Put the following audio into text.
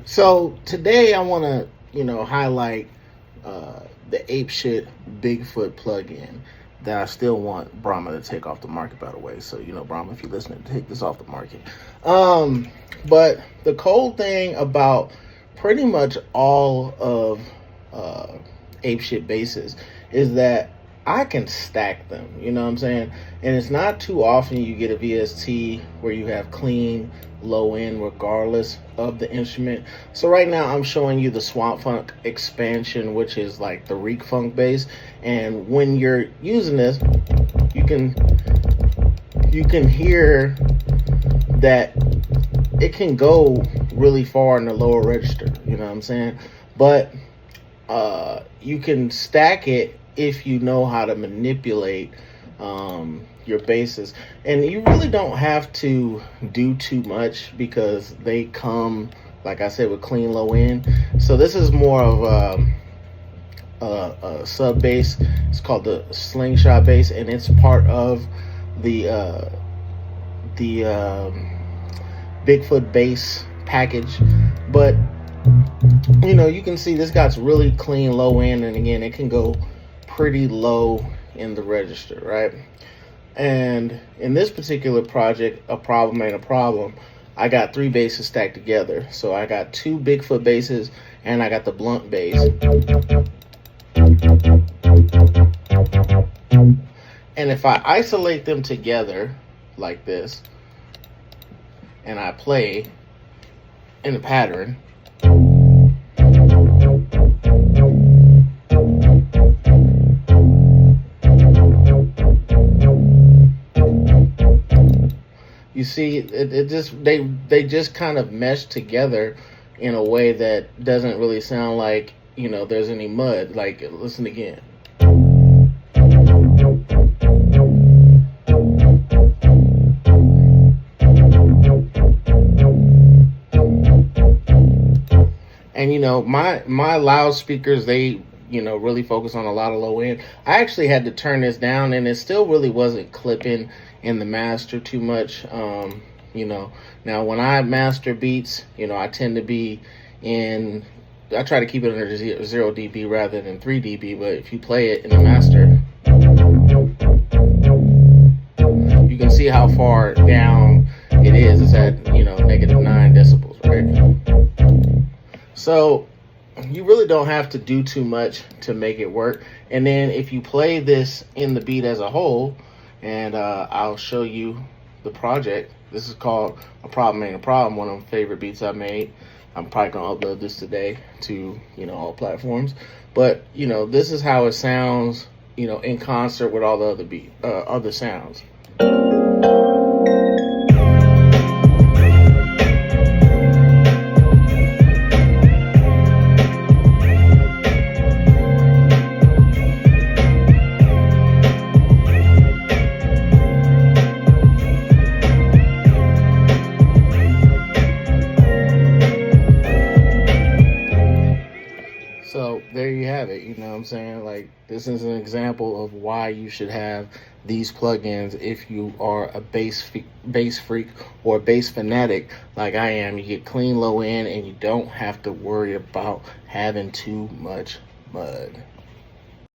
So today I want to, highlight the Apeshyt Bigfoot plugin that I still want Brahma to take off the market, by the way. So, Brahma, if you're listening, take this off the market. But the cool thing about pretty much all of Apeshyt bases is that I can stack them, you know what I'm saying? And it's not too often you get a VST where you have clean low end regardless of the instrument. So right now I'm showing you the Swamp Funk expansion, which is like the Reek Funk bass. And when you're using this, you can hear that it can go really far in the lower register, you know what I'm saying? But you can stack it if you know how to manipulate your basses. And you really don't have to do too much because they come, like I said, with clean low end. So this is more of a sub bass. It's called the Slingshot bass, and it's part of the Bigfoot Bass package. But you can see this got's really clean low end, and again, it can go pretty low in the register, right? And in this particular project, a problem ain't a problem. I got 3 basses stacked together. So I got 2 Bigfoot basses and I got the blunt bass. And if I isolate them together like this and I play in a pattern, you see, it just they just kind of mesh together in a way that doesn't really sound like there's any mud. Like, listen again. And my loudspeakers, they really focus on a lot of low end. I actually had to turn this down, and it still really wasn't clipping in the master too much. Now when I master beats, I tend to be I try to keep it under 0 dB rather than 3 dB. But if you play it in the master, you can see how far down it is. It's at -9 decibels, right? So you really don't have to do too much to make it work. And then if you play this in the beat as a whole, and I'll show you the project. This is called A Problem Ain't a Problem, one of my favorite beats I made. I'm probably gonna upload this today to all platforms. But this is how it sounds in concert with all the other sounds. So there you have it. You know what I'm saying? Like, this is an example of why you should have these plugins if you are a bass freak or a bass fanatic like I am. You get clean low end and you don't have to worry about having too much mud.